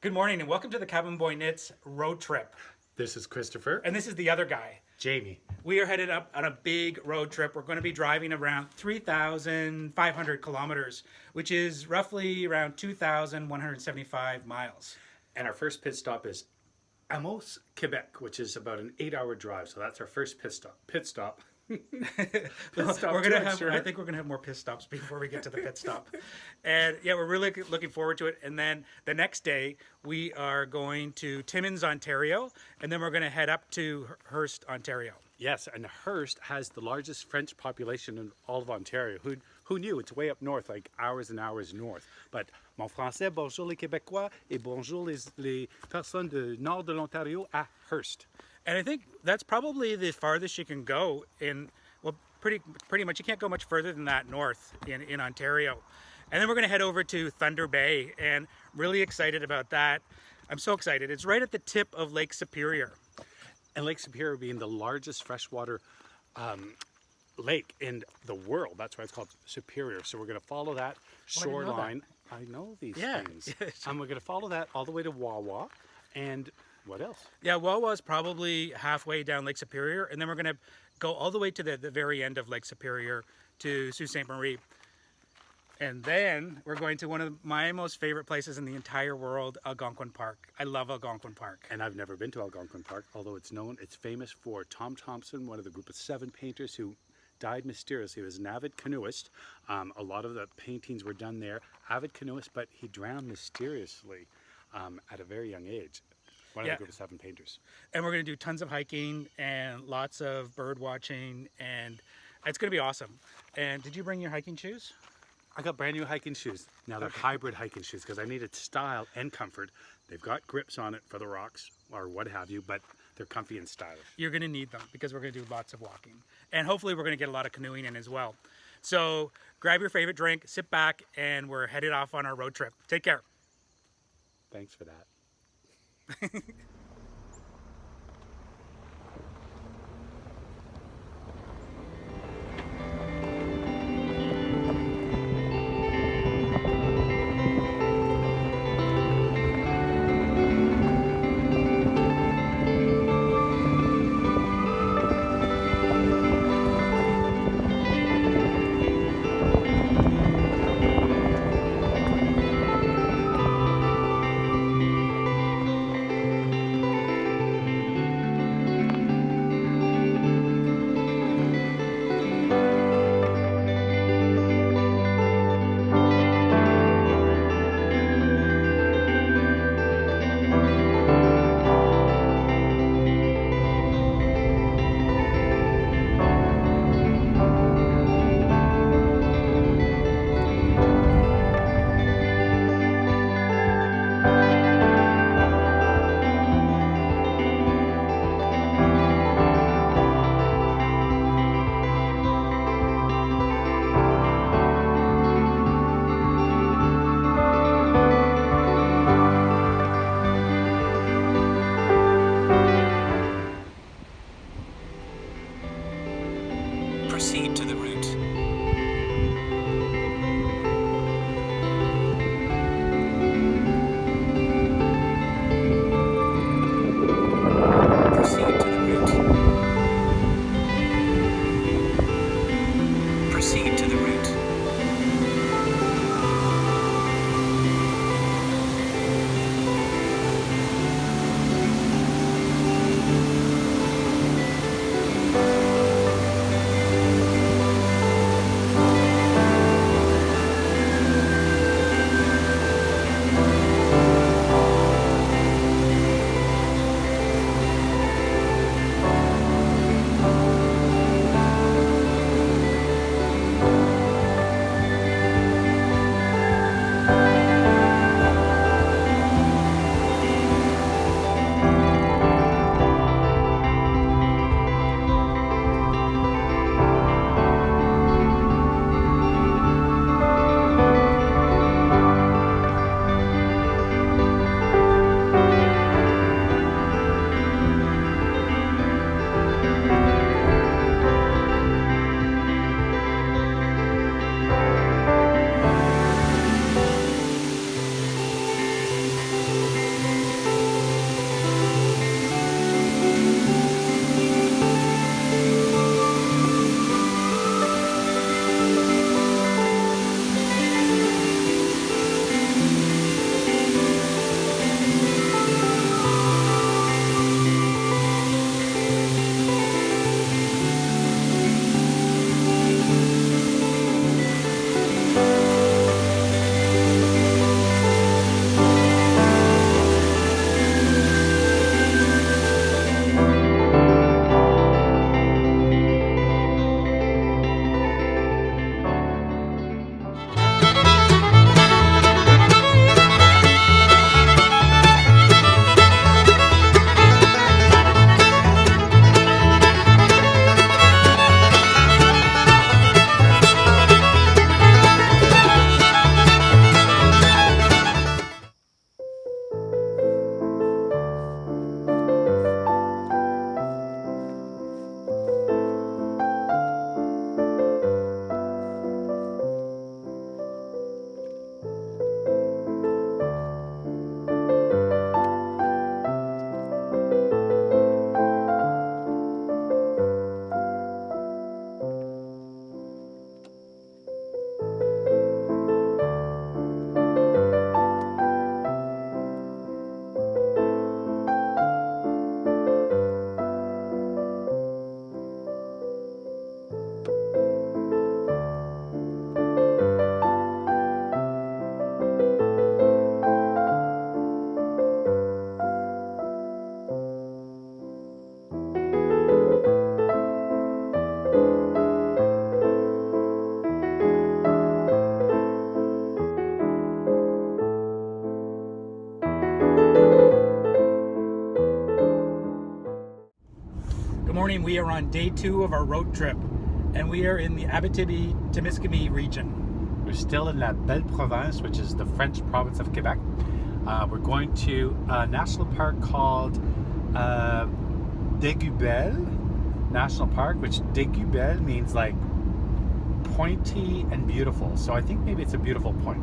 Good morning and welcome to the Cabin Boy Knits road trip. This is Christopher. And this is the other guy. Jamie. We are headed up on a big road trip. We're going to be driving around 3,500 kilometers, which is roughly around 2,175 miles. And our first pit stop is Amos, Quebec, which is about an 8-hour drive. So that's our first pit stop. I think we're gonna have more pit stops before we get to the pit stop. And yeah, we're really looking forward to it. And then the next day we are going to Timmins, Ontario, and then we're gonna head up to Hearst, Ontario. Yes, and Hearst has the largest French population in all of Ontario. Who knew? It's way up north, like hours and hours north. But mon français, bonjour les Québécois, et bonjour les personnes du nord de l'Ontario à Hearst. And I think that's probably the farthest you can go in, well, pretty much. You can't go much further than that north in Ontario. And then we're going to head over to Thunder Bay, and really excited about that. I'm so excited. It's right at the tip of Lake Superior. And Lake Superior being the largest freshwater lake in the world. That's why it's called Superior. So we're going to follow that shoreline. I know these things. And we're going to follow that all the way to Wawa. And what else? Yeah, Wawa is probably halfway down Lake Superior, and then we're going to go all the way to the very end of Lake Superior to Sault Ste. Marie. And then we're going to one of my most favorite places in the entire world, Algonquin Park. I love Algonquin Park. And I've never been to Algonquin Park, although it's famous for Tom Thompson, one of the group of 7 painters who died mysteriously. He was an avid canoeist. A lot of the paintings were done there. Avid canoeist, but he drowned mysteriously at a very young age. One of the group of 7 painters. And we're going to do tons of hiking and lots of bird watching, and it's going to be awesome. And did you bring your hiking shoes? I got brand new hiking shoes. Now they're hybrid hiking shoes because I needed style and comfort. They've got grips on it for the rocks or what have you, but they're comfy and stylish. You're going to need them because we're going to do lots of walking. And hopefully we're going to get a lot of canoeing in as well. So grab your favorite drink, sit back, and we're headed off on our road trip. Take care. Thanks for that. morning we are on day 2 of our road trip, and we are in the Abitibi-Témiscamingue region. We're still in La Belle Province, which is the French province of Quebec. We're going to a national park called D'Aiguebelle National Park, which D'Aiguebelle means like pointy and beautiful. So I think maybe it's a beautiful point.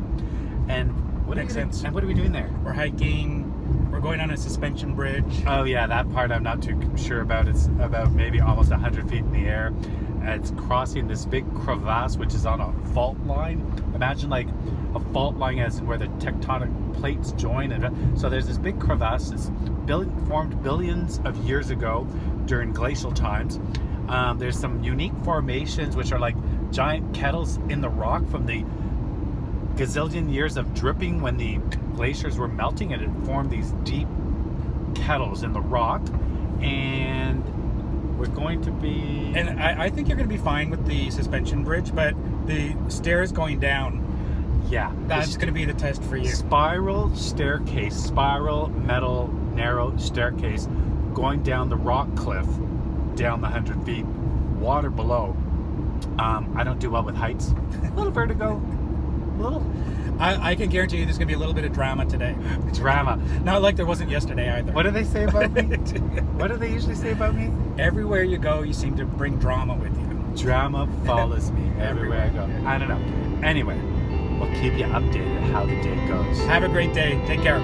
And what Makes sense. And what are we doing there? We're hiking. We're going on a suspension bridge. Oh yeah, that part I'm not too sure about. It's about maybe almost 100 feet in the air. And it's crossing this big crevasse, which is on a fault line. Imagine like a fault line as in where the tectonic plates join. And so there's this big crevasse that's formed billions of years ago during glacial times. There's some unique formations, which are like giant kettles in the rock from the gazillion years of dripping when the glaciers were melting, and it formed these deep kettles in the rock. And we're going to be... And I think you're going to be fine with the suspension bridge, but the stairs going down, Yeah. that's going to be the test for you. Spiral staircase, spiral metal narrow staircase going down the rock cliff, down the 100 feet, water below. I don't do well with heights. A little vertigo. A little. I can guarantee you there's going to be a little bit of drama today. Drama. Not like there wasn't yesterday either. What do they say about me? What do they usually say about me? Everywhere you go, you seem to bring drama with you. Drama follows me everywhere I go. Yeah. I don't know. Anyway, we'll keep you updated how the day goes. Have a great day. Take care.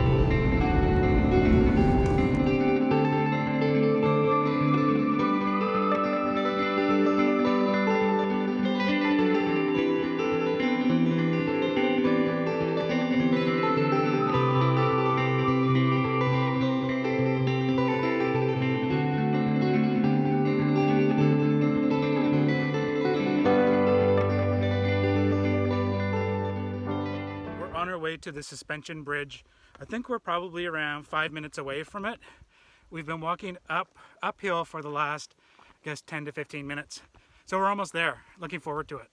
Way to the suspension bridge. I think we're probably around 5 minutes away from it. We've been walking uphill for the last, I guess, 10 to 15 minutes. So we're almost there. Looking forward to it.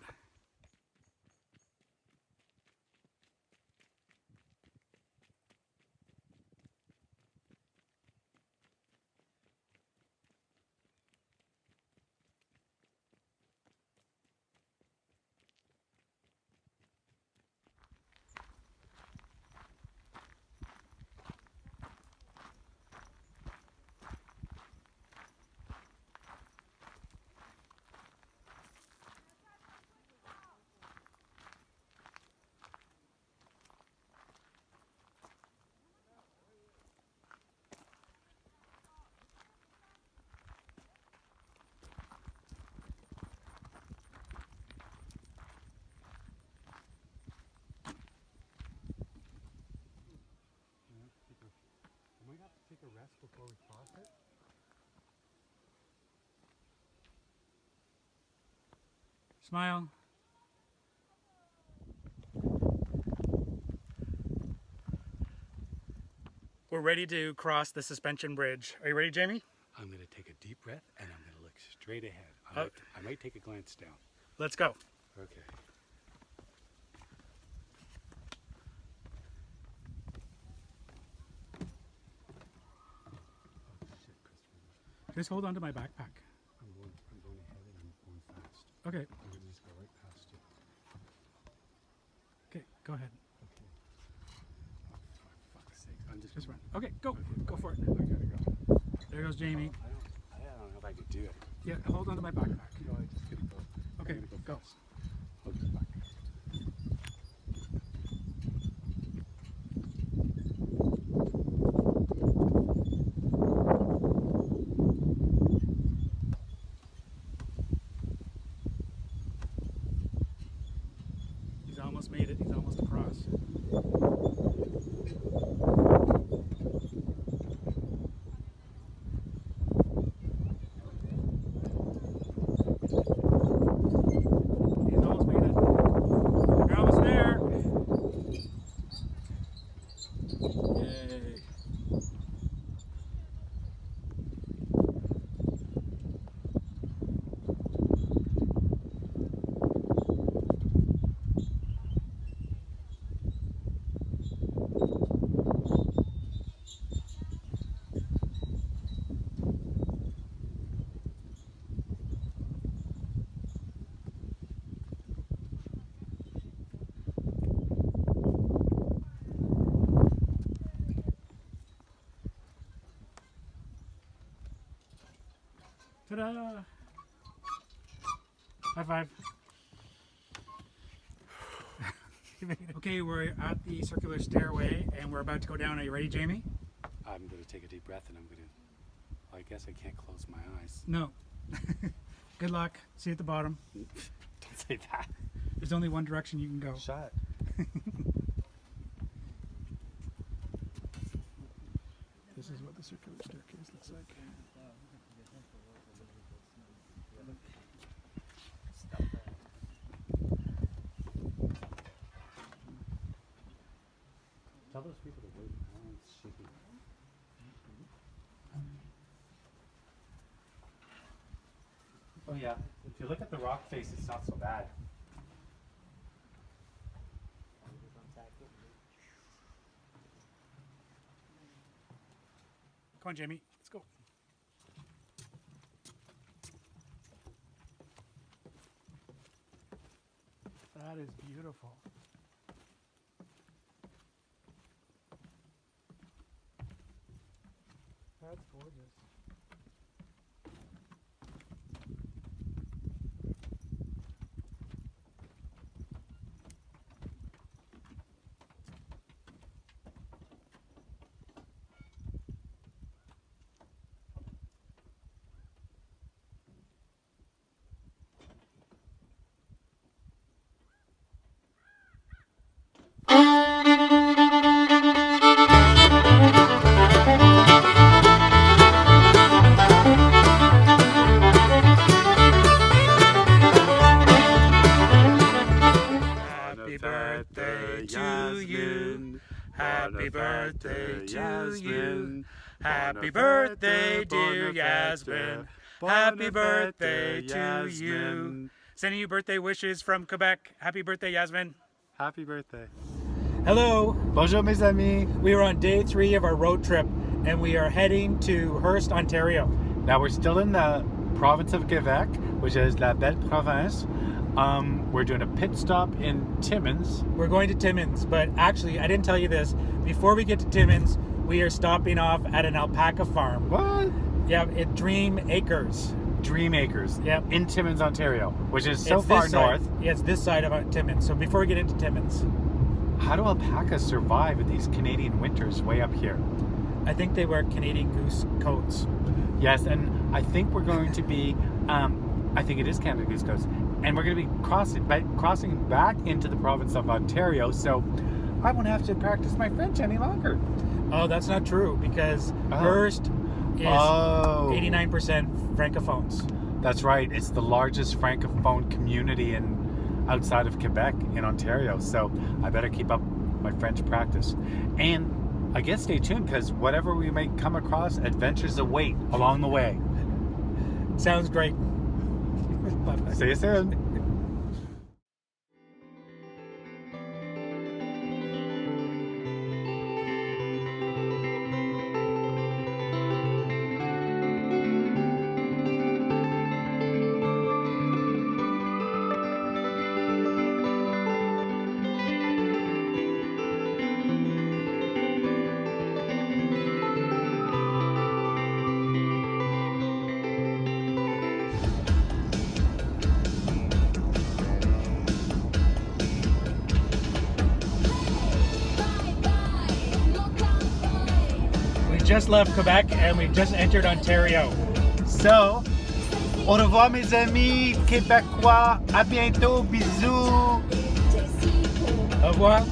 We might have to take a rest before we cross it. Smile. We're ready to cross the suspension bridge. Are you ready, Jamie? I'm going to take a deep breath and I'm going to look straight ahead. I might take a glance down. Let's go. Okay. Just hold on to my backpack. I'm going ahead and I'm going fast. Okay. I'm going to just go right past you. Okay, go ahead. Okay. Oh, for fuck's sake. I'm just Just run. Okay, go. Okay, Go for it. I gotta go. There goes Jamie. I don't know if I could do it. Yeah, hold on to my backpack. No, I just gotta go. Okay, I'm gonna go. fast. I'll just back. He's almost made it. He's almost across. He's almost made it. You're almost there. Yay. Ta-da! High five. Okay, we're at the circular stairway and we're about to go down. Are you ready, Jamie? I'm going to take a deep breath and I'm going to, I guess I can't close my eyes. No. Good luck. See you at the bottom. Don't say that. There's only one direction you can go. Shut. This is what the circular staircase looks like. Tell those people to wait. It's shaking. Oh yeah, if you look at the rock face, it's not so bad. Come on, Jamie. Let's go. That is beautiful. That's gorgeous. Happy birthday to you. Happy birthday to you. Happy birthday, dear Yasmin. Happy birthday to you. Sending you birthday wishes from Quebec. Happy birthday, Yasmin. Happy birthday. Hello. Bonjour mes amis. We are on day 3 of our road trip and we are heading to Hearst, Ontario. Now we're still in the province of Quebec, which is La Belle Province. We're doing a pit stop in Timmins. We're going to Timmins, but actually, I didn't tell you this. Before we get to Timmins, we are stopping off at an alpaca farm. What? Yeah, at Dream Acres. Dream Acres. Yep. In Timmins, Ontario, which is so It's far this side. north. Yeah, it's this side of Timmins. So before we get into Timmins, How do alpacas survive in these Canadian winters way up here? I think they wear Canadian goose coats. Yes, and I think we're going to be, I think it is Canada Goose Coast, and we're going to be crossing back into the province of Ontario, so I won't have to practice my French any longer. Oh, that's not true because Hearst is 89% francophones. That's right. It's the largest francophone community outside of Quebec in Ontario, so I better keep up my French practice. And I guess stay tuned because whatever we may come across, adventures await along the way. Sounds great. Bye-bye. See you soon. Just left Quebec and we've just entered Ontario. So, au revoir mes amis québécois. À bientôt. Bisous. Au revoir.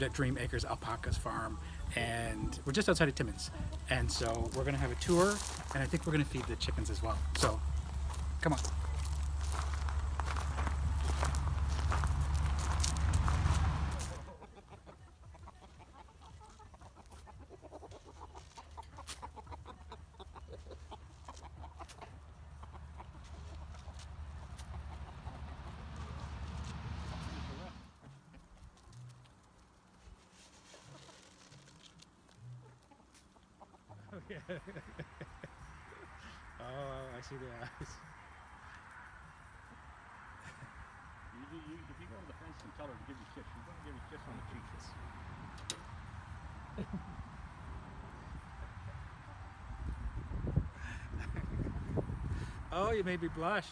At Dream Acres Alpaca Farm, and we're just outside of Timmins, and so we're gonna have a tour, and I think we're gonna feed the chickens as well. So come on. Oh, I see the eyes. If you go to the fence and tell her to give you shit, she's going to give you shit on the cheeks. Oh, you made me blush.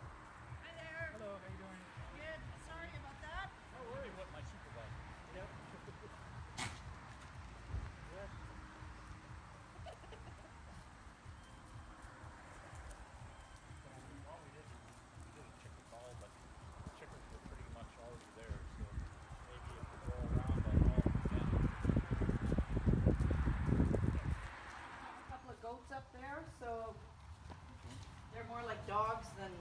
Hello, how you doing? Good. Sorry about that. Don't worry what my supervisor. Yep. All we did a chicken call, but the chickens were pretty much already there, so maybe if we go around the hall again. A couple of goats up there, so they're more like dogs than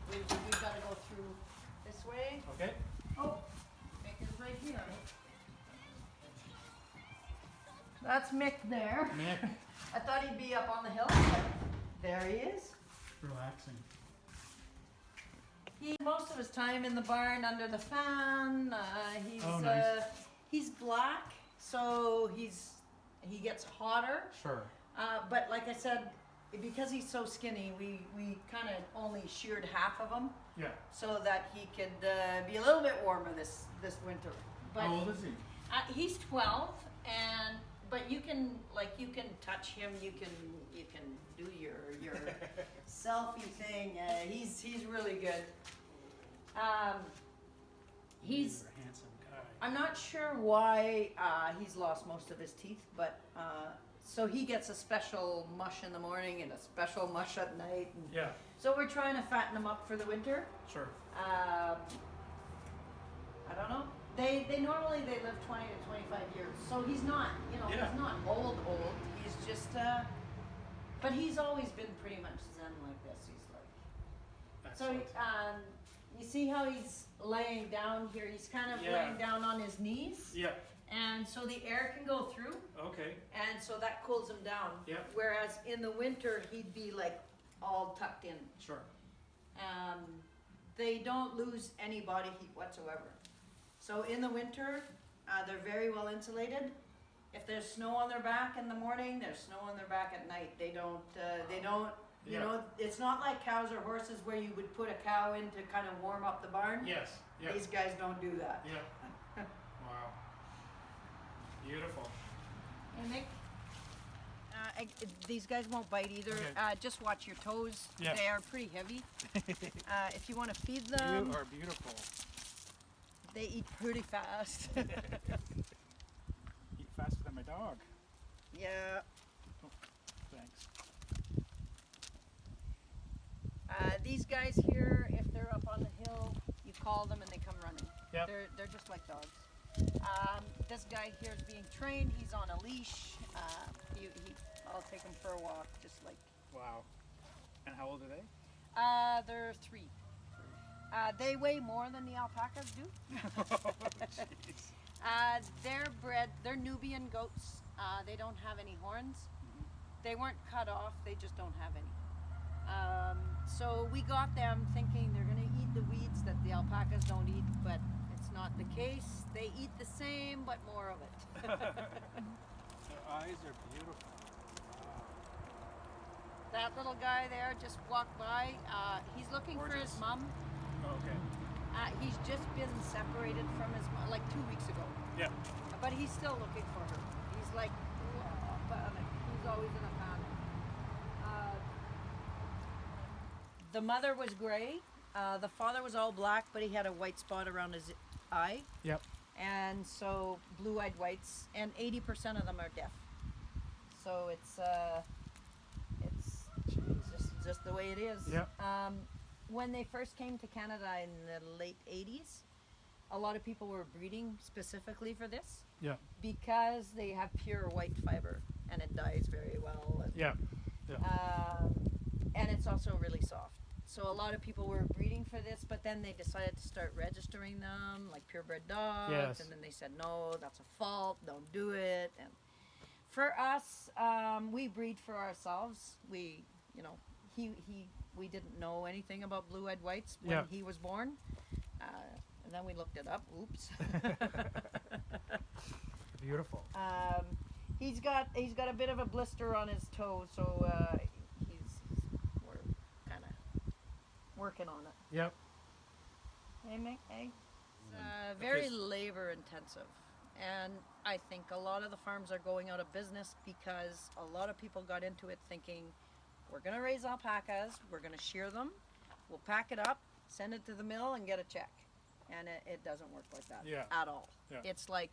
we've got to go through this way. Okay. Oh, Mick is right here. That's Mick there. Mick. I thought he'd be up on the hill, but there he is. Relaxing. He most of his time in the barn under the fan. Oh, nice. He's black, so he gets hotter. Sure. But like I said, because he's so skinny, we kind of only sheared half of him Yeah. so that he could be a little bit warmer this winter. But How old is he? he's 12, but you can touch him. You can do your selfie thing. He's really good. He's. You're a handsome guy. I'm not sure why he's lost most of his teeth, but so he gets a special mush in the morning and a special mush at night. And Yeah. so we're trying to fatten him up for the winter. Sure. I don't know. They normally live 20 to 25 years, so he's not Yeah. he's not old. He's just but he's always been pretty much zen like this. He's like so. Excellent. You see how he's laying down here? He's kind of Yeah. laying down on his knees. Yeah. And so the air can go through, Okay. and so that cools him down. Yeah. Whereas in the winter, he'd be like all tucked in. Sure. They don't lose any body heat whatsoever. So in the winter, they're very well insulated. If there's snow on their back in the morning, there's snow on their back at night. They don't, you Yeah. know, it's not like cows or horses where you would put a cow in to kind of warm up the barn. Yes. Yeah. These guys don't do that. Yeah. Wow. Beautiful. Hey, Mick. These guys won't bite either. Okay. Just watch your toes. Yeah. They are pretty heavy. If you want to feed them, You are beautiful. they eat pretty fast. Eat faster than my dog. Yeah. Thanks. These guys here, if they're up on the hill, you call them and they come running. Yep. They're just like dogs. This guy here is being trained. He's on a leash. I'll take him for a walk, just like. Wow. And how old are they? They're 3. They weigh more than the alpacas do. Oh, jeez. They're Nubian goats. They don't have any horns. They weren't cut off, they just don't have any. So we got them thinking they're gonna eat the weeds that the alpacas don't eat, but it's not the case. They eat the same, but more of it. Their eyes are beautiful. Wow. That little guy there just walked by. He's looking for his Gorgeous. mom. Okay. He's just been separated from his mom like 2 weeks ago. Yeah. But he's still looking for her. He's like, panic. He's always in a panic. The mother was gray. The father was all black, but he had a white spot around his eye. Yep. And so blue-eyed whites, and 80% of them are deaf. So it's just the way it is. Yep. When they first came to Canada in the late 80s, a lot of people were breeding specifically for this. Yeah. Because they have pure white fiber and it dyes very well. And, Yeah. Yeah. and it's also really soft. So a lot of people were breeding for this, but then they decided to start registering them like purebred dogs, Yes. and then they said no, that's a fault, don't do it. And for us, we breed for ourselves. We, you know, we didn't know anything about blue-eyed whites when Yeah. he was born, and then we looked it up. Oops. Beautiful. He's got a bit of a blister on his toe, so we're kind of working on it. Yep. Hey, Mick, hey. It's very Okay. labor intensive, and I think a lot of the farms are going out of business because a lot of people got into it thinking, we're going to raise alpacas, we're going to shear them, we'll pack it up, send it to the mill, and get a check. And it doesn't work like that Yeah. at all. Yeah. It's like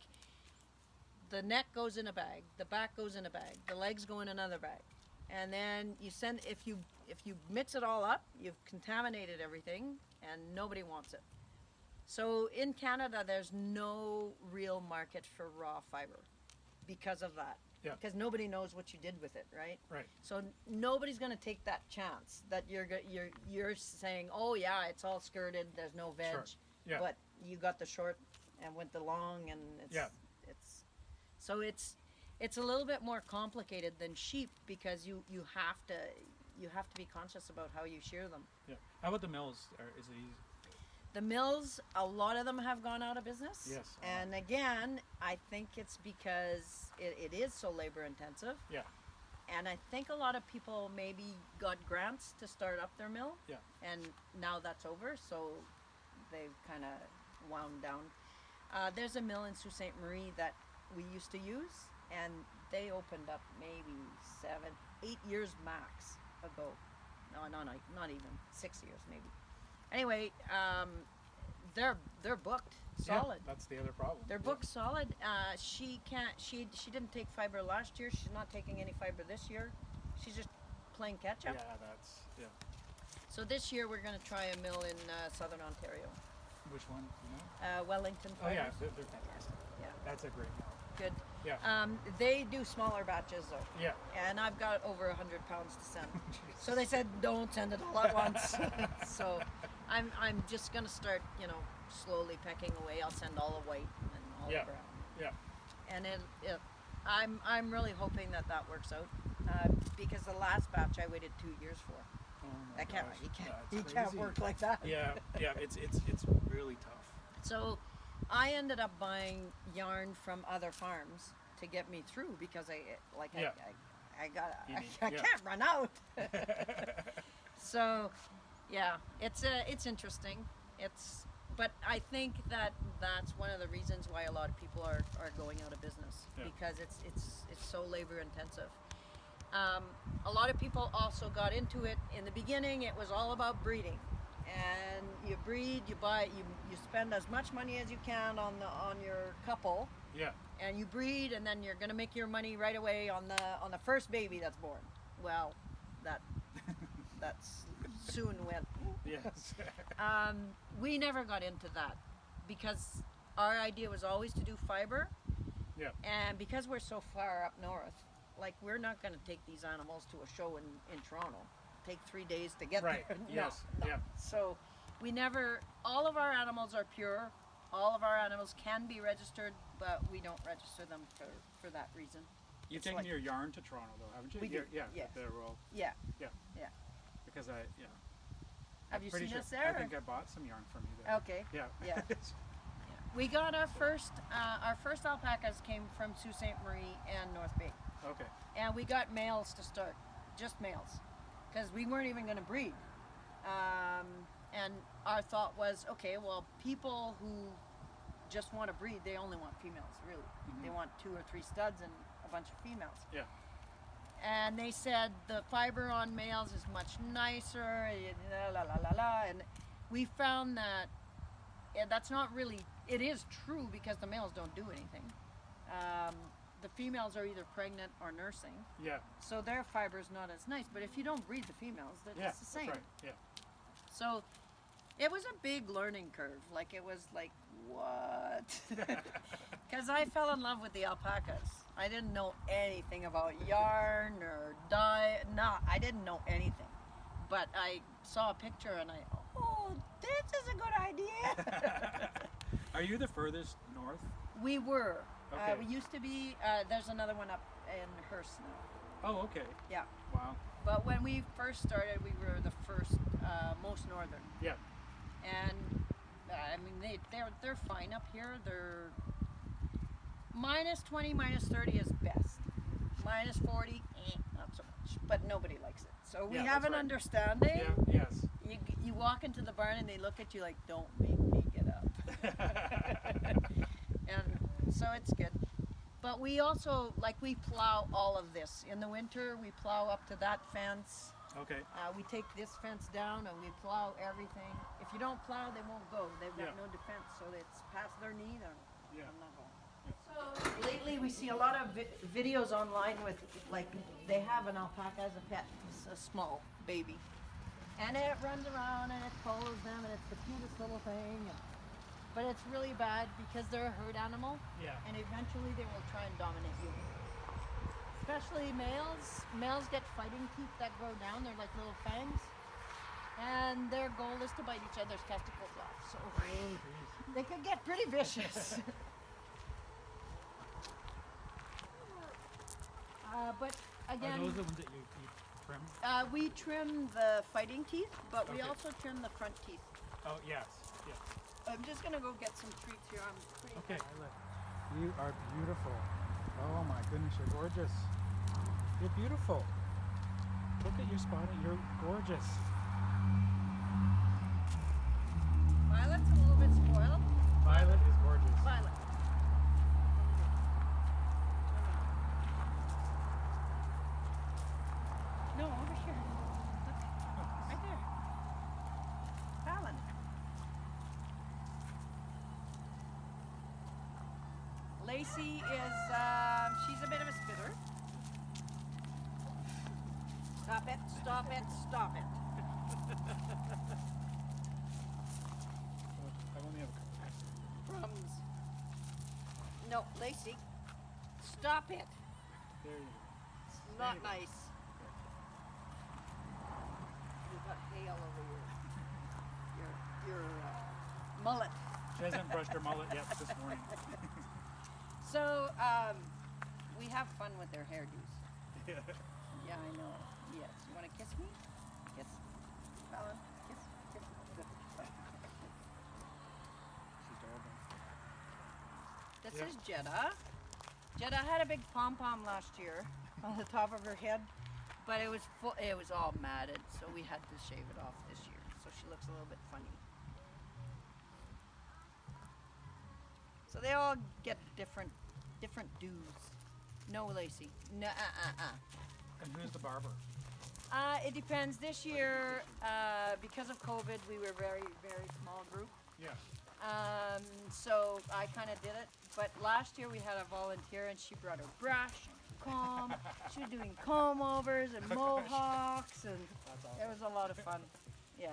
the neck goes in a bag, the back goes in a bag, the legs go in another bag, and then you send. If you mix it all up, you've contaminated everything, and nobody wants it. So in Canada, there's no real market for raw fiber because of that. Yeah. Because nobody knows what you did with it, right? Right. So nobody's going to take that chance that you're saying, oh yeah, it's all skirted, there's no veg, Sure. Yeah. but you got the short and went the long, and it's a little bit more complicated than sheep because you have to be conscious about how you shear them. Yeah. How about the mills? Is it easy? The mills, a lot of them have gone out of business. Yes. And again, I think it's because it is so labor intensive. Yeah. And I think a lot of people maybe got grants to start up their mill. Yeah. And now that's over, so they've kind of wound down. There's a mill in Sault Ste. Marie that we used to use, and they opened up maybe 8 years max ago. No, not even 6 years maybe. Anyway, they're booked solid. Yeah, that's the other problem. They're booked solid. She didn't take fiber last year. She's not taking any fiber this year. She's just playing catch Yeah, up. yeah. So this year we're going to try a mill in southern Ontario, Which one? You know? Wellington Oh yeah, Fibers. they're fantastic. Yeah. That's a great mill. Good. Yeah. They do smaller batches though. Yeah. And I've got over 100 pounds to send. So they said don't send it all at once. So I'm just gonna start, slowly pecking away. I'll send all the white and all Yeah. the brown. Yeah. And I'm really hoping that works out because the last batch I waited 2 years for. Oh my You can't That's crazy. work like that. Yeah, yeah. It's really tough. So I ended up buying yarn from other farms to get me through because Yeah. I You need- I yeah. can't run out. So yeah, it's interesting. But I think that's one of the reasons why a lot of people are going out of business Yeah. because it's so labor intensive. A lot of people also got into it in the beginning. It was all about breeding, and you breed, you buy, you spend as much money as you can on your couple, Yeah. and you breed, and then you're gonna make your money right away on the first baby that's born. Well, that's soon went. Yes. We never got into that because our idea was always to do fiber, Yeah. and because we're so far up north, like we're not going to take these animals to a show in Toronto. Take 3 days to get Right. there. Yes. No. Yeah. So we never. All of our animals are pure. All of our animals can be registered, but we don't register them for that reason. You've It's taken like- your yarn to Toronto though, haven't you? We do, Yeah. yes. The roll. Yeah. Yeah. Yeah. Because Have you pretty seen sure. us there? I think I bought some yarn from you there. Okay. Yeah. Yeah. We got our first alpacas came from Sault Ste. Marie and North Bay. Okay. And we got males to start, just males, because we weren't even going to breed. And our thought was, okay, well, people who just want to breed, they only want females, really. Mhm. They want 2 or 3 studs and a bunch of females. Yeah. And they said the fiber on males is much nicer, la la la la. And we found that that's not really, it is true because the males don't do anything. The females are either pregnant or nursing, Yeah. so their fiber is not as nice. But if you don't breed the females, they're Yeah. just the same. That's right. Yeah. So it was a big learning curve. Like it was like, what? Because I fell in love with the alpacas. I didn't know anything about yarn or dye. No, I didn't know anything. but I saw a picture and oh, this is a good idea. Are you the furthest north? We were. Okay. We used to be. There's another one up in Hearst now. Oh, okay. Yeah. Wow. But when we first started, we were the first, most northern. Yeah. And I mean, they're fine up here. They're -20, -30 is best. -40, not so much. But nobody likes it. So we Yeah, have that's an right. understanding. Yeah. Yes. You walk into the barn and they look at you like, don't make me get up. And so it's good. But we also, like, we plow all of this. In the winter, we plow up to that fence. Okay. We take this fence down and we plow everything. If you don't plow, they won't go. They've got Yeah. no defense, so it's past their knee. Yeah. I'm not going. So lately, we see a lot of videos online with, like, they have an alpaca as a pet. It's a small baby, and it runs around and it follows them, and it's the cutest little thing. But it's really bad because they're a herd animal, Yeah. and eventually they will try and dominate you. Especially males. Males get fighting teeth that grow down. They're like little fangs. And their goal is to bite each other's testicles off. So they could get pretty vicious. But Are again, those the ones that you trim? we trim the fighting teeth, but we Okay. also trim the front teeth. Oh, yes. Yeah. I'm just gonna go get some treats here. I'm pretty Okay. You are beautiful. Oh my goodness, you're gorgeous. You're beautiful. Look at your spot. You're gorgeous. Violet's a little bit spoiled. Violet is gorgeous. Violet. No, over here. Look. Right there. Fallon. Lacey is, she's a bit of a spitter. Stop it, stop it, stop it. I only have a couple. Crumbs. No, Lacey. Stop it. There you It's not nice. You've got hail over your mullet. go. She hasn't brushed her mullet yet this morning. So, we have fun with their hairdos. Yeah. Yeah, I know. Yes. You want to kiss me? Kiss. Fallon, kiss. Kiss. She's adorable. This Yep. is Jeddah. Jeddah had a big pom-pom last year on the top of her head, but it was full, it was all matted, so we had to shave it off this year. So she looks a little bit funny. So they all get different dues. No, Lacey. No, And who's the barber? It depends. This year, because of COVID, we were very, very small group. Yeah. So I kind of did it. But last year we had a volunteer and she brought her brush, comb. She was doing comb overs and mohawks, and it was a lot of fun. Yeah.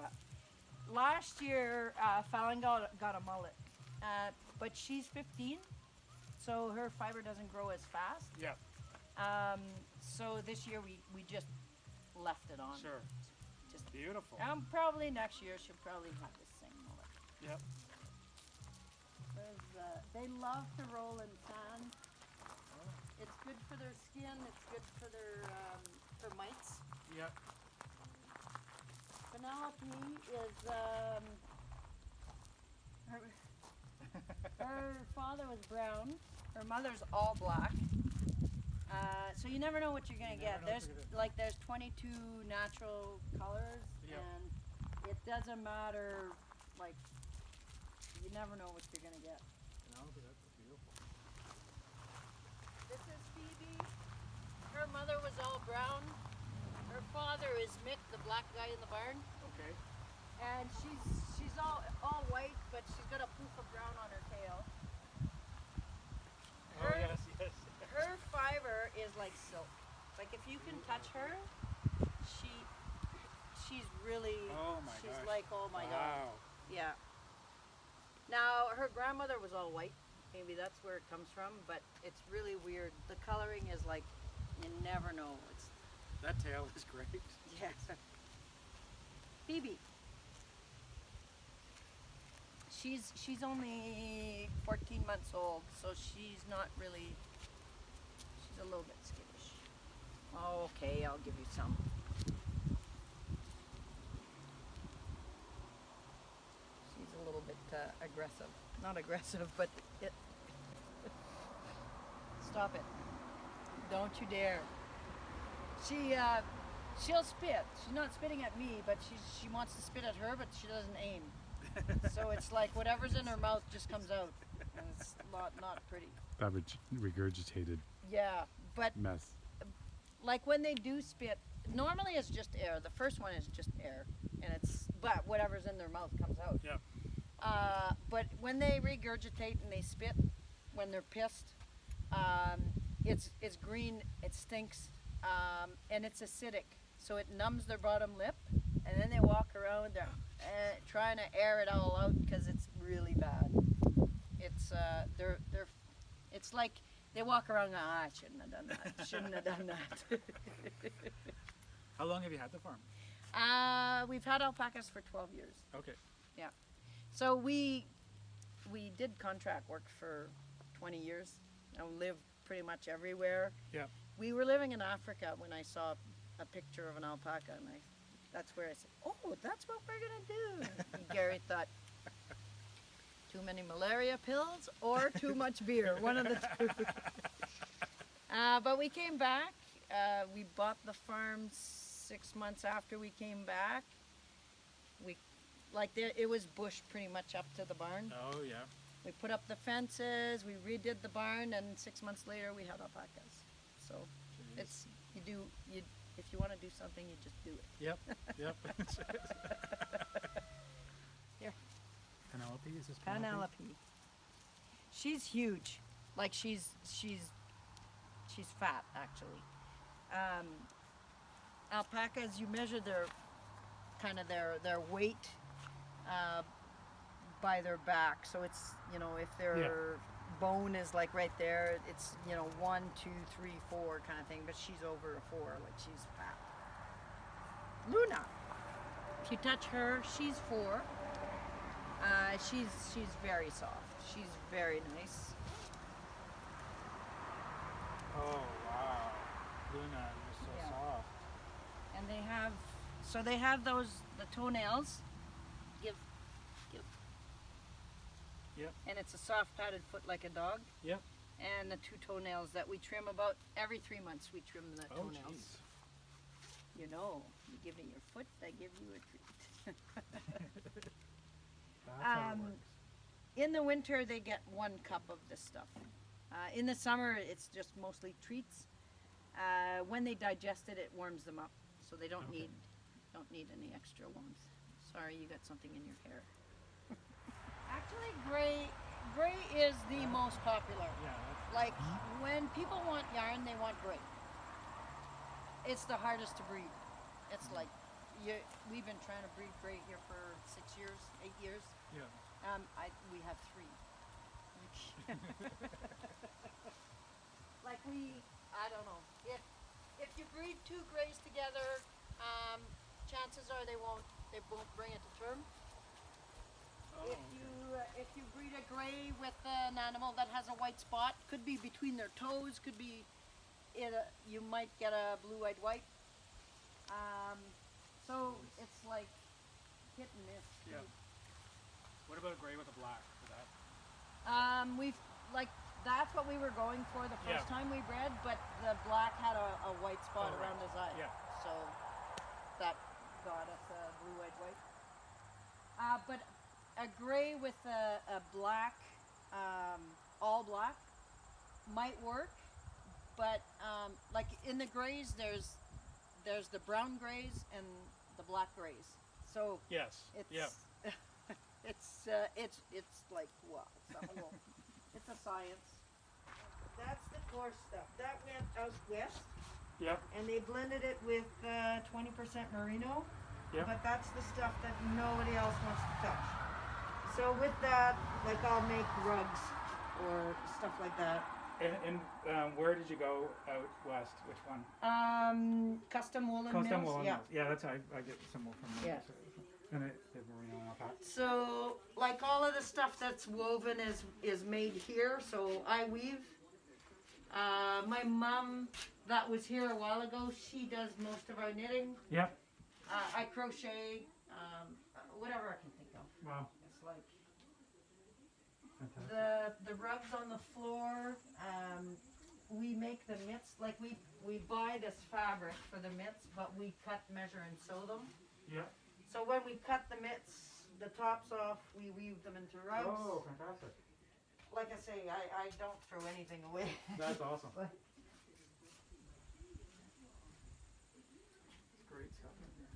Last year, Fallon got a mullet, but she's 15, so her fiber doesn't grow as fast. Yeah. So this year we just left it on. Sure. Just Beautiful. probably next year she'll probably have the same mullet. Yep. They love to roll in sand. It's good for their skin. It's good for their for mites. Yep. Penelope is her father was brown. Her mother's all black. So you never know what you're gonna get. never know what There's you're gonna there's 22 natural colors, Yep. and it doesn't matter. Like, you never know what you're gonna get. No, but that's beautiful. This is Phoebe. Her mother was all brown. Her father is Mick, the black guy in the barn, Okay. and she's all white, but she's got a poof of brown on her tail. Oh yes, yes. Her fiber is like silk. Like if you can touch her, she's really. Oh my she's gosh. like, oh my god. Wow. Yeah. Now her grandmother was all white. Maybe that's where it comes from, but it's really weird. The coloring is like, you never know. It's That tail is great. yeah. Phoebe. She's only 14 months old, so she's not really. She's a little bit skittish. Okay, I'll give you some. She's a little bit aggressive. Not aggressive, but it. Stop it! Don't you dare! She'll spit. She's not spitting at me, but she wants to spit at her, but she doesn't aim. So it's like whatever's in her mouth just comes out, and it's not pretty. That regurgitated Yeah, but mess. like when they do spit, normally it's just air. The first one is just air, and but whatever's in their mouth comes out. Yeah. But when they regurgitate and they spit, when they're pissed, it's green. It stinks, and it's acidic, so it numbs their bottom lip, and then they walk around there trying to air it all out because it's really bad. It's it's like they walk around going, I shouldn't have done that. Shouldn't have done that. How long have you had the farm? We've had alpacas for 12 years. Okay. Yeah. So we did contract work for 20 years and lived pretty much everywhere. Yeah. We were living in Africa when I saw a picture of an alpaca, and that's where I said, oh, that's what we're going to do. And Gary thought, too many malaria pills or too much beer, one of the two. But we came back. We bought the farm 6 months after we came back. It was bush pretty much up to the barn. Oh yeah. We put up the fences, we redid the barn, and 6 months later we had alpacas. So it's if you want to do something, you just do it. Yep. Yep. Here. Penelope, is this Penelope. She's huge. Like she's fat actually. Alpacas, you measure their weight by their back. So it's, if their bone is like right there, it's 1, 2, 3, 4 kind of thing. But she's over a 4, like she's fat. Luna. If you touch her, she's 4. She's very soft. She's very nice. Oh wow. Luna, you're so Yeah. soft. And they have the toenails. Give. Yep. And it's a soft padded foot like a dog. Yep. And the 2 toenails that we trim about every 3 months. We trim the Oh toenails. jeez. You give me your foot, I give you a treat. That's how it works. In the winter, they get 1 cup of this stuff. In the summer, it's just mostly treats. When they digest it, it warms them up, so they don't need any extra warmth. Sorry, you got something in your hair. Actually, gray is the most popular. Yeah. That's, Like when people want yarn, they want gray. It's the hardest to breed. It's like we've been trying to breed gray here for 6 years, 8 years. yeah. We have 3. I don't know. If you breed 2 grays together, chances are they won't bring it to term. Oh, If you breed a gray with an animal that has a white spot, could be between their toes, could be you might get a blue-eyed white. So it's like hit and miss. Yeah. What about a gray with a black for that? That's what we were going for the first time we bred, but the black had a white spot Oh, around right. his eye. Yeah. So that got us a blue-eyed white. But a gray with a black, all black, might work. But like in the grays, there's the brown grays and the black grays. So Yes. it's Yeah. it's like wow, it's a science. That's the coarse stuff. That went out west, Yep. and they blended it with 20% merino. Yep. But that's the stuff that nobody else wants to touch. So with that, like I'll make rugs or stuff like that. And where did you go out west? Which one? Custom woolen Custom mills. woolen Yeah. mills. Yeah, that's how I get some wool from. Yeah. From And it merino alpaca. So, like all of the stuff that's woven is made here. So I weave. My mom, that was here a while ago, she does most of our knitting. Yep. I crochet, whatever I can think of. Wow. It's like Fantastic. the rugs on the floor. We make the mitts. Like we buy this fabric for the mitts, but we cut, measure, and sew them. Yep. So when we cut the mitts, the tops off, we weave them into rugs. Oh, fantastic. Like I say, I don't throw anything away. That's awesome. But Great stuff in here.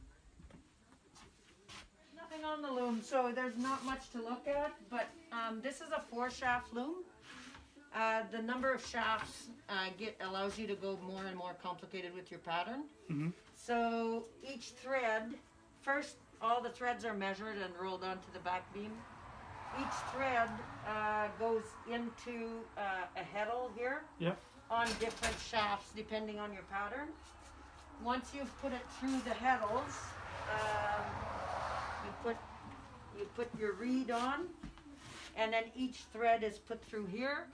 nothing on the loom, so there's not much to look at. But this is a 4-shaft loom. The number of shafts allows you to go more and more complicated with your pattern. Mm-hmm. So each thread, first all the threads are measured and rolled onto the back beam. Each thread goes into a heddle here Yep. on different shafts depending on your pattern. Once you've put it through the heddles, you put your reed on, and then each thread is put through here,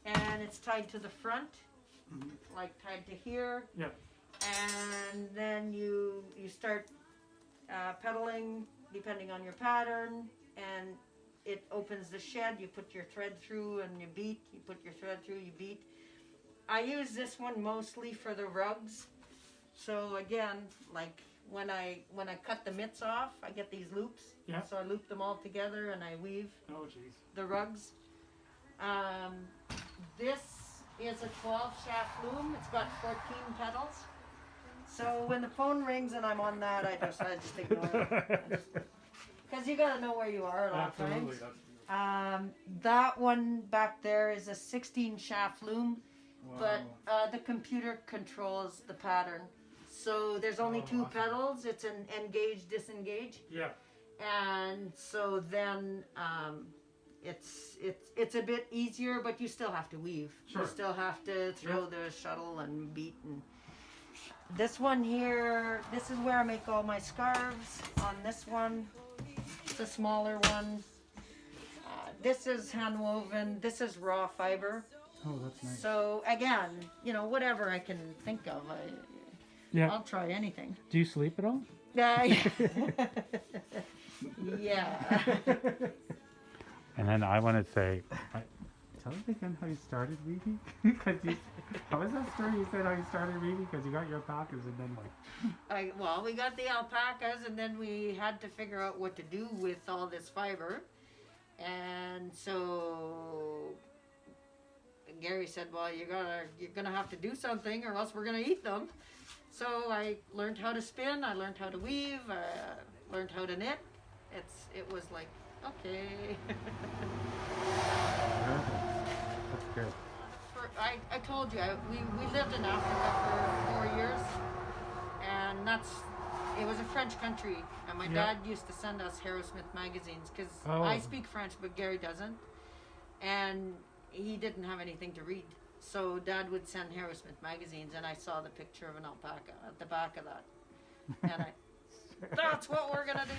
and it's tied to the front, like tied to here. Yep. And then you start pedaling depending on your pattern, and it opens the shed. You put your thread through and you beat. You put your thread through, you beat. I use this one mostly for the rugs. So again, like when I cut the mitts off, I get these loops. Yeah. So I loop them all together and I weave Oh, jeez. the rugs. This is a 12-shaft loom. It's got 14 petals. So when the phone rings and I'm on that, I just ignore it. Because you got to know where you are at all Absolutely. times. That's beautiful. That one back there is a 16-shaft loom, Wow. but the computer controls the pattern. So there's only Oh, 2 awesome. petals. It's an engage, disengage. Yeah. And so then it's a bit easier, but you still have to weave. Sure. You still have to throw the shuttle and beat. And this one here, this is where I make all my scarves. On this one, it's a smaller one. This is hand woven. This is raw fiber. Oh, that's nice. So again, whatever I can think of, Yeah. I'll try anything. Do you sleep at all? Yeah. Yeah. And then I want to say, Tell us again how you started weaving. How was that story? You said how you started weaving because you got your alpacas and then like. We got the alpacas, and then we had to figure out what to do with all this fiber. And so Gary said, "Well, you're gonna have to do something, or else we're gonna eat them." So I learned how to spin. I learned how to weave. Learned how to knit. It was like, okay. That's good. I told you, we lived in Africa for 4 years, and it was a French country, and my dad used to send us Harrowsmith magazines, because I speak French, but Gary doesn't, and he didn't have anything to read, so Dad would send Harrowsmith magazines, and I saw the picture of an alpaca at the back of that, and that's what we're gonna do.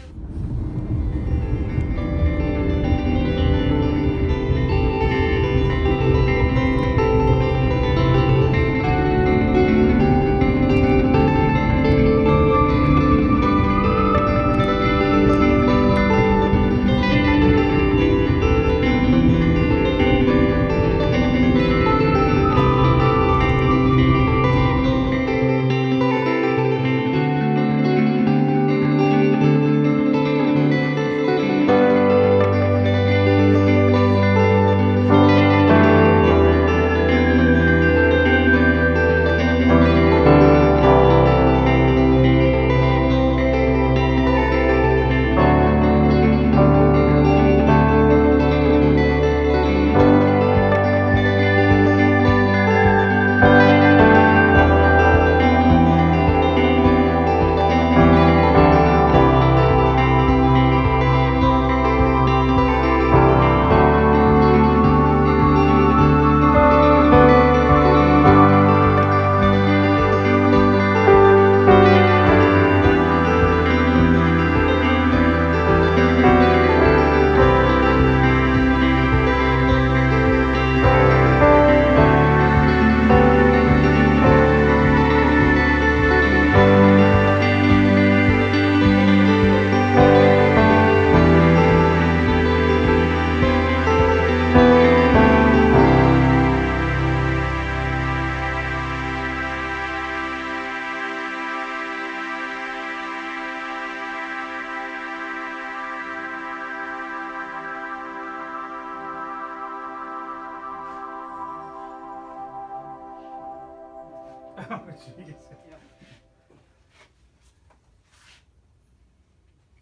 Oh, jeez. Yep.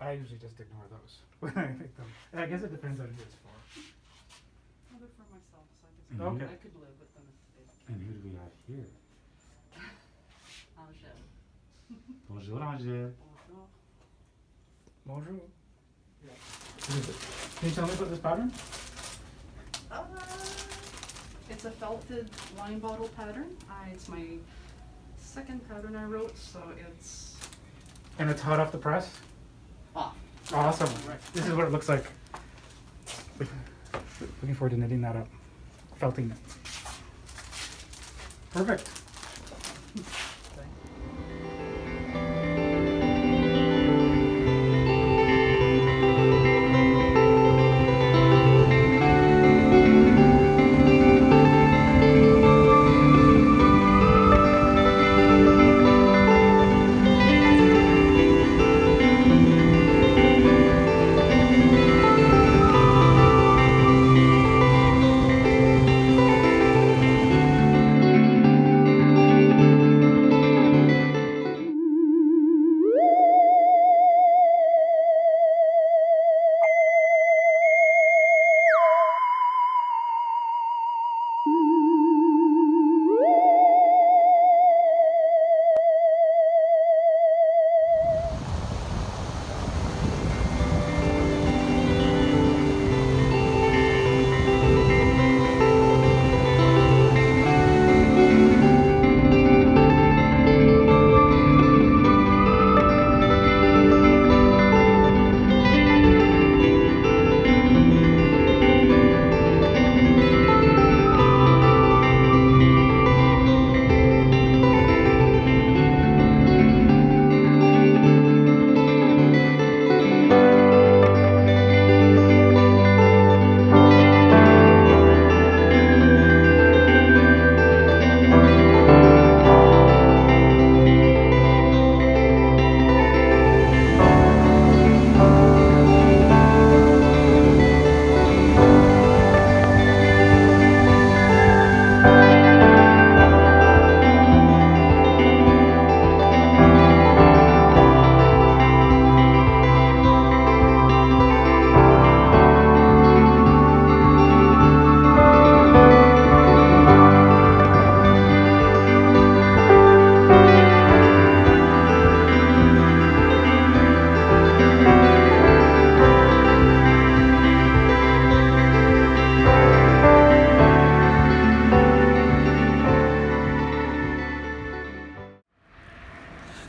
I usually just ignore those when I pick them. I guess it depends on who it's for. Well, they're for myself, so I guess Okay. I could live with them if they. And who do we have here? Angèle. Bonjour, Angèle. Bonjour. Bonjour. Can you tell me about this pattern? It's a felted wine bottle pattern. It's my second pattern I wrote, so it's And it's hot off the press? off. Awesome. Right. This is what it looks like. Looking forward to knitting that up. Felting it. Perfect.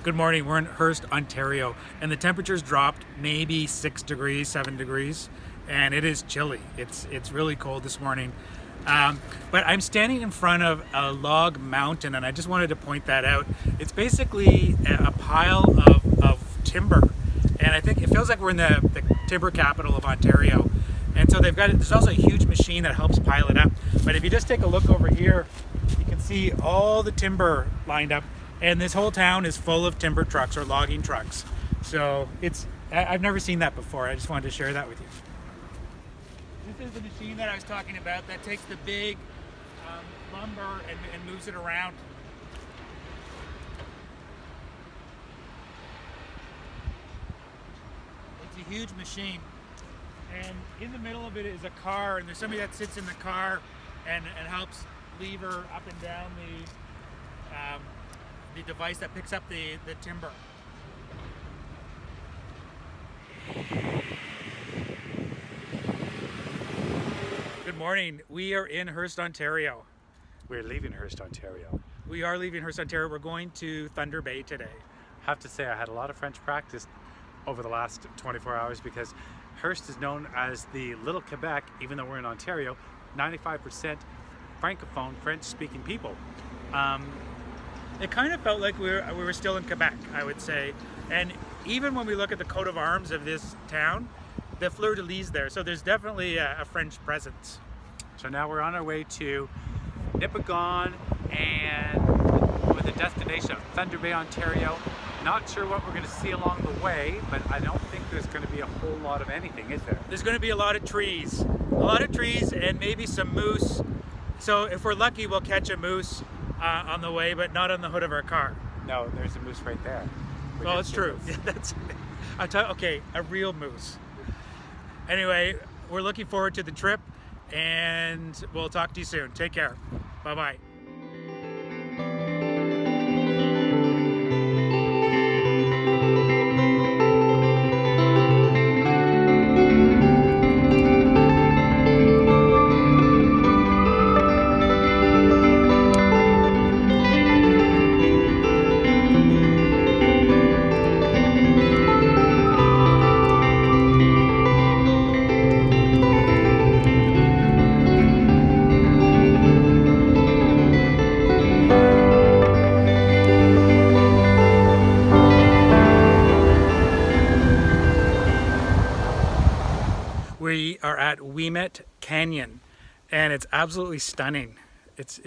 Good morning, we're in Hearst, Ontario, and the temperature's dropped maybe 6 degrees, 7 degrees, and it is chilly. It's really cold this morning. But I'm standing in front of a log mountain, and I just wanted to point that out. It's basically a pile of timber, and I think it feels like we're in the timber capital of Ontario. And so there's also a huge machine that helps pile it up. But if you just take a look over here, you can see all the timber lined up. And this whole town is full of timber trucks or logging trucks. So I've never seen that before. I just wanted to share that with you. This is the machine that I was talking about that takes the big lumber and moves it around. It's a huge machine. And in the middle of it is a car, and there's somebody that sits in the car and helps lever up and down the device that picks up the timber. Good morning. We are in Hearst, Ontario. We're leaving Hearst, Ontario. We are leaving Hearst, Ontario. We're going to Thunder Bay today. I have to say I had a lot of French practice over the last 24 hours because Hearst is known as the Little Quebec, even though we're in Ontario, 95% Francophone, French-speaking people. It kind of felt like we were still in Quebec, I would say. And even when we look at the coat of arms of this town, the fleur-de-lis there. So there's definitely a French presence. So now we're on our way to Nipigon and with a destination of Thunder Bay, Ontario. Not sure what we're going to see along the way, but I don't think there's going to be a whole lot of anything, is there? There's going to be a lot of trees and maybe some moose. So if we're lucky, we'll catch a moose on the way, but not on the hood of our car. No, there's a moose right there. We Well, did it's see true. this. Yeah, that's. Okay, a real moose. Anyway, we're looking forward to the trip, and we'll talk to you soon. Take care. Bye bye. We are at Ouimet Canyon, and it's absolutely stunning. It's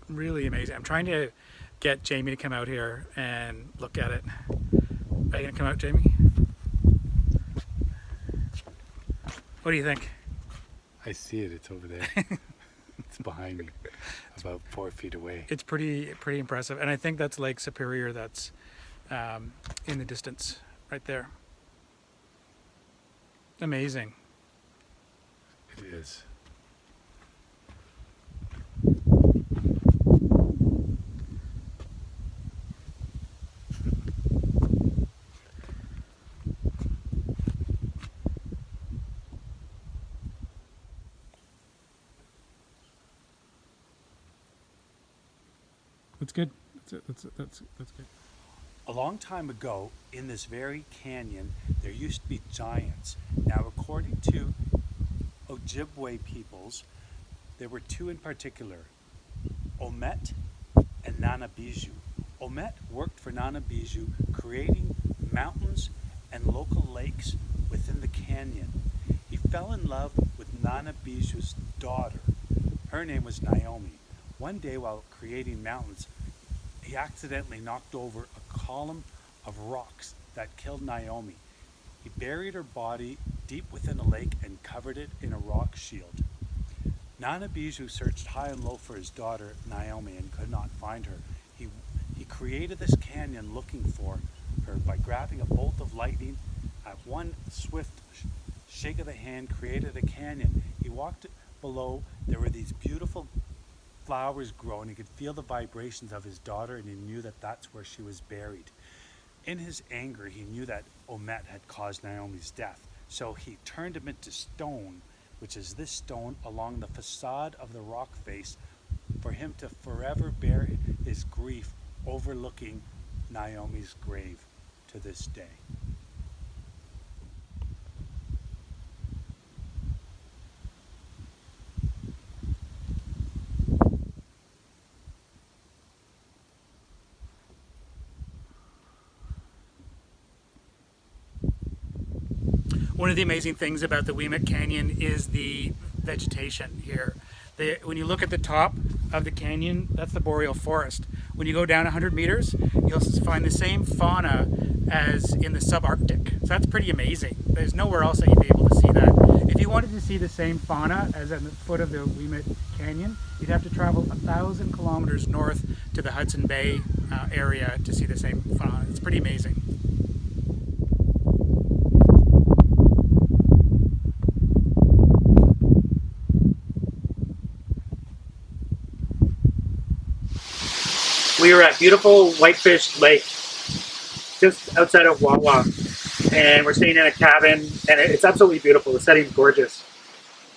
really amazing. I'm trying to get Jamie to come out here and look at it. Are you gonna come out, Jamie? What do you think? I see it. It's over there. It's behind me, about 4 feet away. It's pretty impressive, and I think that's Lake Superior. That's in the distance, right there. Amazing. It is. That's good. That's good. A long time ago, in this very canyon, there used to be giants. Now, according to Ojibwe peoples, there were two in particular, Ouimet and Nanabiju. Ouimet worked for Nanabiju, creating mountains and local lakes within the canyon. He fell in love with Nanabiju's daughter. Her name was Naomi. One day, while creating mountains, he accidentally knocked over a column of rocks that killed Naomi. He buried her body deep within a lake and covered it in a rock shield. Nanabiju searched high and low for his daughter Naomi and could not find her. He created this canyon looking for her by grabbing a bolt of lightning. At one swift shake of the hand, created a canyon. He walked below. There were these beautiful flowers growing. He could feel the vibrations of his daughter, and he knew that that's where she was buried. In his anger, he knew that Ouimet had caused Naomi's death. So he turned him into stone, which is this stone, along the facade of the rock face, for him to forever bear his grief overlooking Naomi's grave to this day. One of the amazing things about the Ouimet Canyon is the vegetation here. When you look at the top of the canyon, that's the boreal forest. When you go down 100 meters, you'll find the same fauna as in the subarctic. So that's pretty amazing. There's nowhere else that you'd be able to see that. If you wanted to see the same fauna as at the foot of the Ouimet Canyon, you'd have to travel 1,000 kilometers north to the Hudson Bay area to see the same fauna. It's pretty amazing. We were at beautiful Whitefish Lake, just outside of Wawa, and we're staying in a cabin, and it's absolutely beautiful. The setting's gorgeous.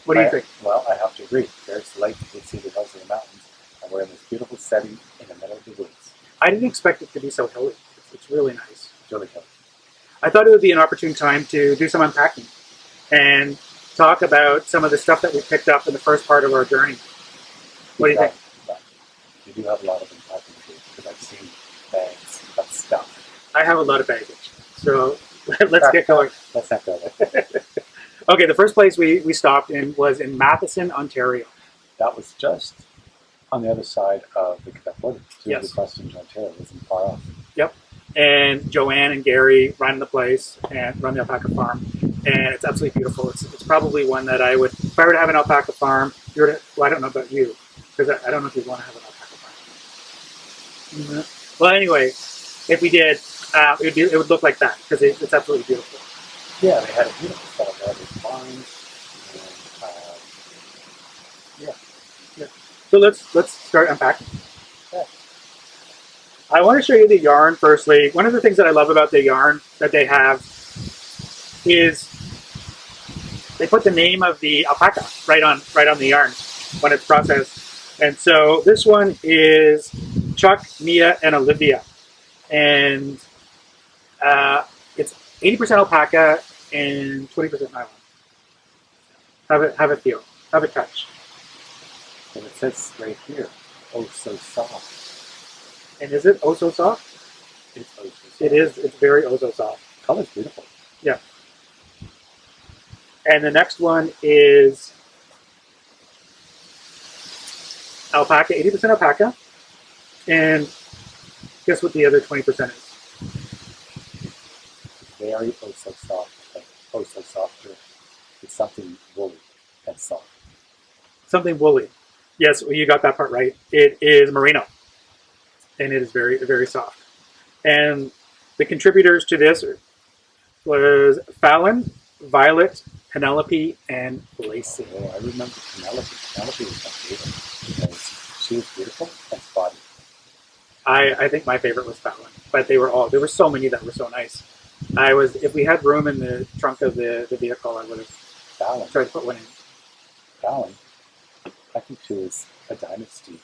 What do you think? Well, I have to agree. There's the lake, you can see the hills and the mountains, and we're in this beautiful setting in the middle of the woods. I didn't expect it to be so hilly. It's really nice. It's really hilly. I thought it would be an opportune time to do some unpacking and talk about some of the stuff that we picked up in the first part of our journey. What do you think? But you do have a lot of unpacking to do, because I've seen bags of stuff. I have a lot of baggage, so let's get going. Let's not go there. Okay, the first place we stopped in was in Matheson, Ontario. That was just on the other side of the Quebec border. So Yes. across from Ontario, it wasn't far off. Yep. And Joanne and Gary run the place and run the alpaca farm, and it's absolutely beautiful. It's probably one that I would, if I were to have an alpaca farm, well, I don't know about you, because I don't know if you'd want to have an alpaca Well, anyway, if we did, it would look like that because it's absolutely beautiful. Yeah, they had a beautiful fall there with vines, and So let's start unpacking. Yeah. I want to show you the yarn firstly. One of the things that I love about the yarn that they have is they put the name of the alpaca right on the yarn when it's processed. And so this one is Chuck, Mia, and Olivia, and it's 80% alpaca and 20% nylon. Have it feel, have it touch. and it says right here, oh so soft. And is it oh so soft? It's oh so soft. It is. It's very oh so soft. Color's beautiful. Yeah. And the next one is alpaca, 80% alpaca. And guess what the other 20% is? Very oh so soft, like oh so soft. It's something woolly and soft. Something woolly. Yes, well, you got that part right. It is merino. And it is very, very soft. And the contributors to this was Fallon, Violet, Penelope, and Lacey. Oh, I remember Penelope. Penelope was my favorite because she was beautiful and spotty. I think my favorite was Fallon, but there were so many that were so nice. If we had room in the trunk of the vehicle, I would have Fallon. tried to put one in. Fallon. I think she was a dynasty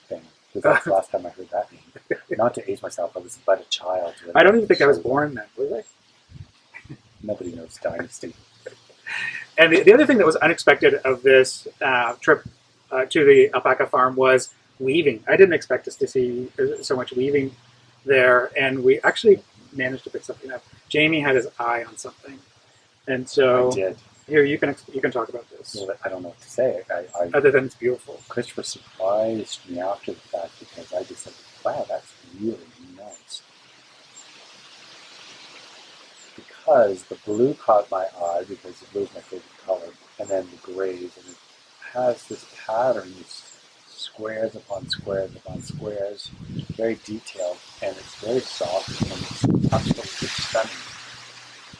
thing. Because that's the last time I heard that name. Not to age myself, I was but a child. I don't even think I was born then, was I? Nobody knows dynasty. And the other thing that was unexpected of this trip to the alpaca farm was weaving. I didn't expect us to see so much weaving there, and we actually managed to pick something up. Jamie had his eye on something, and so I did. here you can talk about this. Well, I don't know what to say. Other than it's beautiful. Christopher surprised me after the fact because I just said, wow, that's really nice. Because the blue caught my eye because the blue is my favorite color, and then the grays, and it has this pattern, these squares upon squares upon squares, very detailed, and it's very soft, and it's absolutely stunning.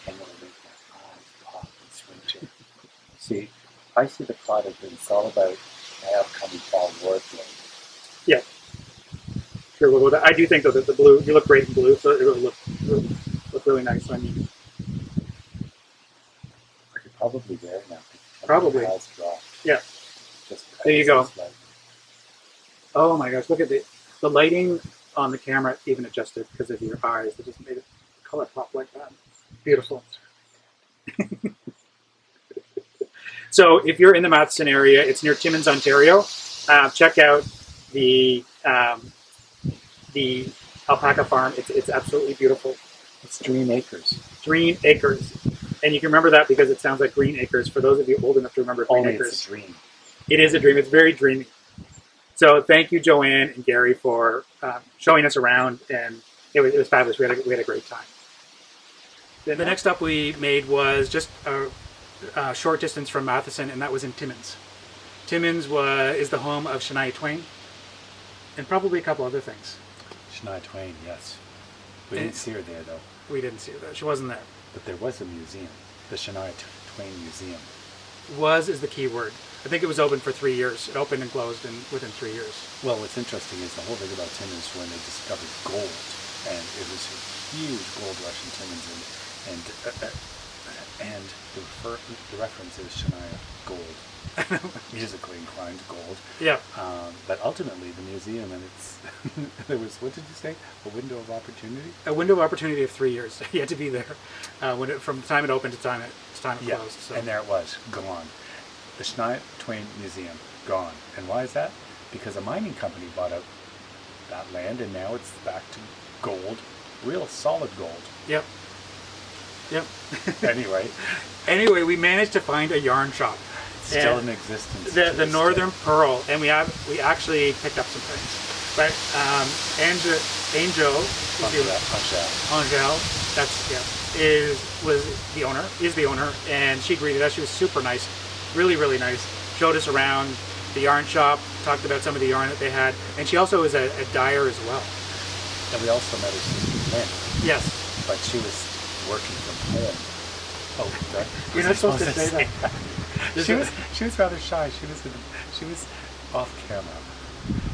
And it'll make my eyes pop this winter. See, I see the product, and it's all about my upcoming fall wardrobe. Yeah. Sure. Well, I do think though that the blue, you look great in blue, so it will look really nice on you. I could probably wear it now. Probably. It has dropped. Yeah. Just There you go. like, Oh my gosh! Look at the lighting on the camera even adjusted because of your eyes. They just made it color pop like that. Beautiful. So if you're in the Matheson area, it's near Timmins, Ontario. Check out the alpaca farm. It's absolutely beautiful. It's Dream Acres. Dream Acres, and you can remember that because it sounds like Green Acres. For those of you old enough to remember Green Only Acres, it's a dream. it is a dream. It's very dreamy. So thank you, Joanne and Gary, for showing us around, and it was fabulous. We had a great time. Then the next stop we made was just a short distance from Matheson, and that was in Timmins. Timmins is the home of Shania Twain, and probably a couple other things. Shania Twain, yes. We didn't see her there though. We didn't see her there. She wasn't there. But there was a museum, the Shania Twain Museum. Was is the key word. I think it was open for 3 years. It opened and closed within 3 years. Well, what's interesting is the whole thing about Timmins when they discovered gold, and it was a huge gold rush in Timmins, and the reference is Shania Gold, musically inclined gold. Yeah. But ultimately, the museum and it's there was, what did you say? A window of opportunity. A window of opportunity of 3 years. You had to be there from the time it opened to time it closed. So. And there it was, gone. The Shania Twain Museum, gone. And why is that? Because a mining company bought out that land, and now it's back to gold, real solid gold. Yep. Anyway, we managed to find a yarn shop. still in existence. The Northern Purl, and we actually picked up some things. But Angel is the owner, and she greeted us. She was super nice, really nice. Showed us around, the yarn shop, talked about some of the yarn that they had, and she also is a dyer as well. And we also met her sister Lynn, Yes. but she was working from home. Oh, that, You're not supposed to say that. She was rather shy. She was off camera.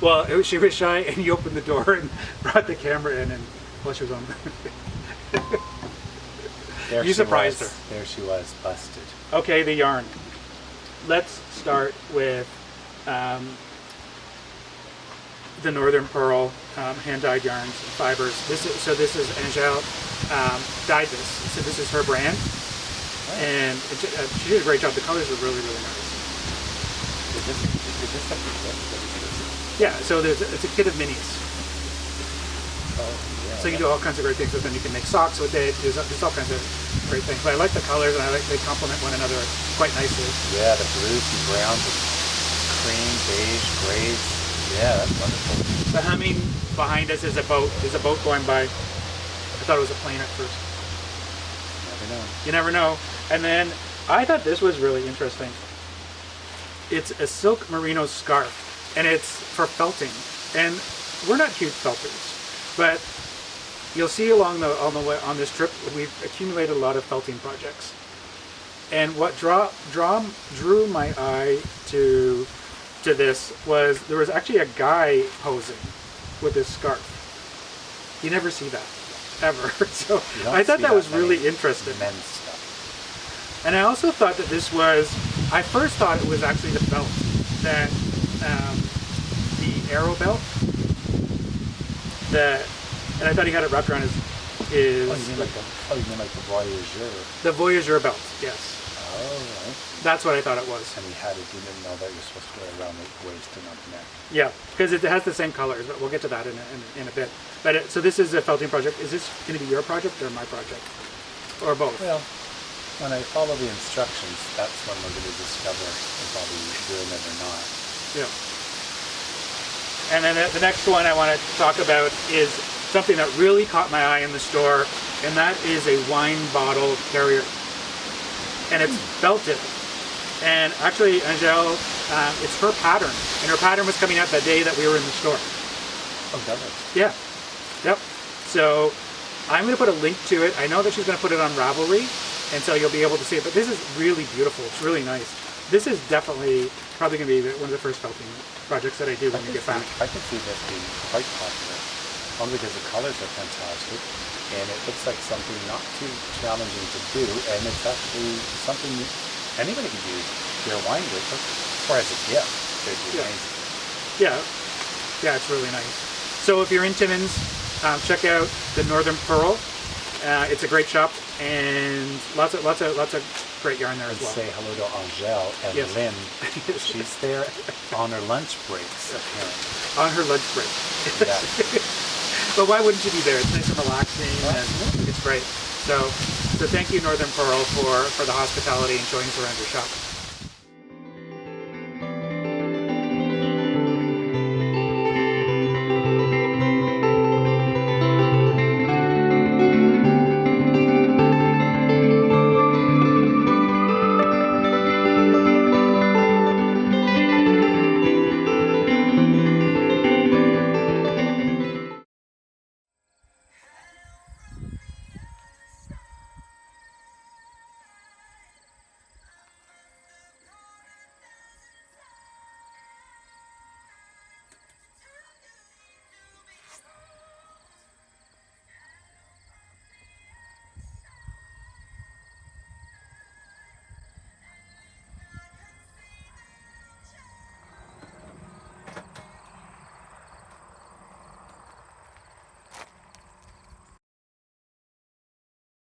Well, she was shy, and you opened the door and brought the camera in, and well, she was on. There You she surprised was. her. There she was, busted. Okay, the yarn. Let's start with the Northern Purl hand-dyed yarns, fibers. This is Angèle dyed this. So this is her brand, and she did a great job. The colors are really, really nice. Is this like a gift? What is this? Yeah, so it's a kit of minis. Oh, yeah. So you do all kinds of great things with them. You can make socks with it. There's all kinds of great things. But I like the colors, and I like they complement one another quite nicely. Yeah, the blues and browns and cream, beige, grays. Yeah, that's wonderful. The humming behind us is a boat. There's a boat going by. I thought it was a plane at first. Never know. You never know. And then I thought this was really interesting. It's a silk merino scarf, and it's for felting. And we're not huge felters, but you'll see along the way on this trip, we've accumulated a lot of felting projects. And what drew my eye to this was there was actually a guy posing with this scarf. You never see that ever. So You don't I thought see that was many really interesting. Men's stuff. And I also thought that this was, I first thought it was actually the belt, that the arrow belt, and I thought he had it wrapped around his Oh, you mean like the voyageur? the voyageur belt, yes. Oh, right. That's what I thought it was. And he had it. You didn't know that you're supposed to wear it around the waist and not the neck. Yeah, because it has the same colors, but we'll get to that in a bit. But so this is a felting project. Is this going to be your project or my project? Or both? Well, when I follow the instructions, that's when we're going to discover if I'll be doing it or not. Yeah. And then the next one I want to talk about is something that really caught my eye in the store, and that is a wine bottle carrier. And it's belted. And actually, Angèle, it's her pattern. And her pattern was coming out that day that we were in the store. Oh, does it? Yeah. Yep. So I'm going to put a link to it. I know that she's going to put it on Ravelry, and so you'll be able to see it. But this is really beautiful. It's really nice. This is definitely probably going to be one of the first felting projects that I do when we get back. I can see this being quite popular, only because the colors are fantastic, and it looks like something not too challenging to do, and it's actually something anybody can use. If you're a wine drinker, or as a gift, it'd be Yeah. amazing. Yeah. Yeah, it's really nice. So if you're in Timmins, check out the Northern Purl. It's a great shop, and lots of great yarn there And as well. say hello to Angèle and Yes. Lynn. She's there on her lunch breaks, apparently. On her lunch break. Yeah. But why wouldn't you be there? It's nice and relaxing, and Absolutely. it's great. So thank you, Northern Purl, for the hospitality and showing us around your shop.